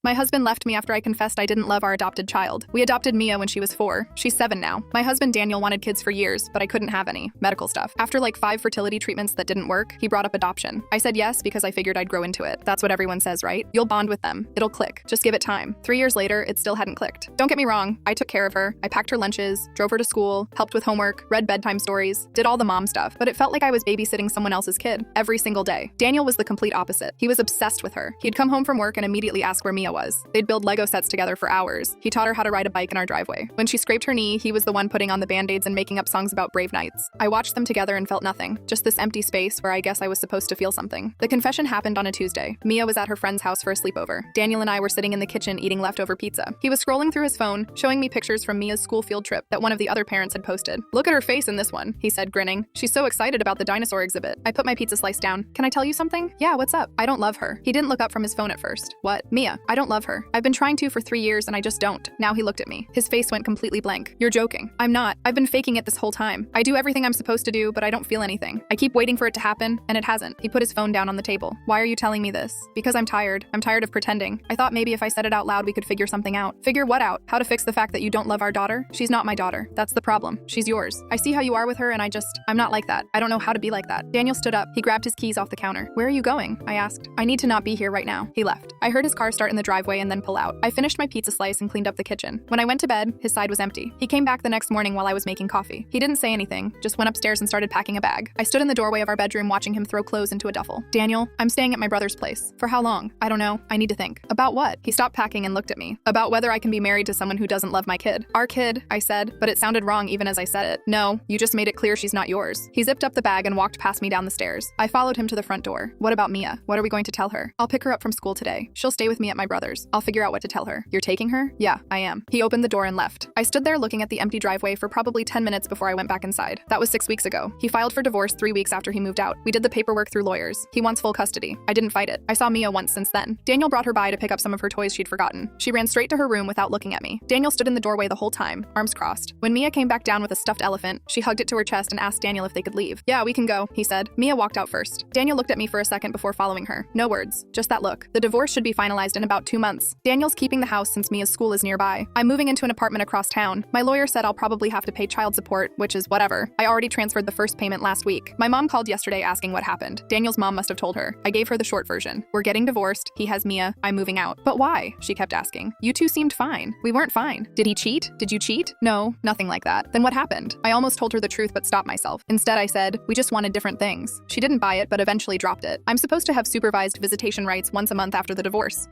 My husband left me after I confessed I didn't love our adopted child. We adopted Mia when she was 4. She's 7 now. My husband Daniel wanted kids for years, but I couldn't have any. Medical stuff. After like 5 fertility treatments that didn't work, he brought up adoption. I said yes because I figured I'd grow into it. That's what everyone says, right? You'll bond with them. It'll click. Just give it time. 3 years later, it still hadn't clicked. Don't get me wrong, I took care of her. I packed her lunches, drove her to school, helped with homework, read bedtime stories, did all the mom stuff, but it felt like I was babysitting someone else's kid every single day. Daniel was the complete opposite. He was obsessed with her. He'd come home from work and immediately ask where Mia was. They'd build Lego sets together for hours. He taught her how to ride a bike in our driveway. When she scraped her knee, he was the one putting on the band-aids and making up songs about brave knights. I watched them together and felt nothing, just this empty space where I guess I was supposed to feel something. The confession happened on a Tuesday. Mia was at her friend's house for a sleepover. Daniel and I were sitting in the kitchen eating leftover pizza. He was scrolling through his phone, showing me pictures from Mia's school field trip that one of the other parents had posted. "Look at her face in this one," he said, grinning. "She's so excited about the dinosaur exhibit." I put my pizza slice down. "Can I tell you something?" "Yeah, what's up?" "I don't love her." He didn't look up from his phone at first. "What?" "Mia. I don't love her. I've been trying to for 3 years and I just don't." Now he looked at me. His face went completely blank. "You're joking." "I'm not. I've been faking it this whole time. I do everything I'm supposed to do, but I don't feel anything. I keep waiting for it to happen, and it hasn't." He put his phone down on the table. "Why are you telling me this?" "Because I'm tired. I'm tired of pretending. I thought maybe if I said it out loud we could figure something out." "Figure what out?" "How to fix the fact that you don't love our daughter?" "She's not my daughter. That's the problem. She's yours. I see how you are with her and I'm not like that. I don't know how to be like that." Daniel stood up. He grabbed his keys off the counter. "Where are you going?" I asked. "I need to not be here right now." He left. I heard his car start in the driveway and then pull out. I finished my pizza slice and cleaned up the kitchen. When I went to bed, his side was empty. He came back the next morning while I was making coffee. He didn't say anything, just went upstairs and started packing a bag. I stood in the doorway of our bedroom watching him throw clothes into a duffel. "Daniel, I'm staying at my brother's place." "For how long?" "I don't know. I need to think." "About what?" He stopped packing and looked at me. "About whether I can be married to someone who doesn't love my kid." "Our kid," I said, but it sounded wrong even as I said it. "No, you just made it clear she's not yours." He zipped up the bag and walked past me down the stairs. I followed him to the front door. "What about Mia? What are we going to tell her?" "I'll pick her up from school today. She'll stay with me at my brother's. I'll figure out what to tell her." "You're taking her?" "Yeah, I am." He opened the door and left. I stood there looking at the empty driveway for probably 10 minutes before I went back inside. That was 6 weeks ago. He filed for divorce 3 weeks after he moved out. We did the paperwork through lawyers. He wants full custody. I didn't fight it. I saw Mia once since then. Daniel brought her by to pick up some of her toys she'd forgotten. She ran straight to her room without looking at me. Daniel stood in the doorway the whole time, arms crossed. When Mia came back down with a stuffed elephant, she hugged it to her chest and asked Daniel if they could leave. "Yeah, we can go," he said. Mia walked out first. Daniel looked at me for a second before following her. No words, just that look. The divorce should be finalized in about 2 months. Daniel's keeping the house since Mia's school is nearby. I'm moving into an apartment across town. My lawyer said I'll probably have to pay child support, which is whatever. I already transferred the first payment last week. My mom called yesterday asking what happened. Daniel's mom must have told her. I gave her the short version. We're getting divorced. He has Mia. I'm moving out. "But why?" she kept asking. "You two seemed fine." "We weren't fine." "Did he cheat? Did you cheat?" "No, nothing like that." "Then what happened?" I almost told her the truth but stopped myself. Instead, I said, "We just wanted different things." She didn't buy it but eventually dropped it. I'm supposed to have supervised visitation rights once a month after the divorce.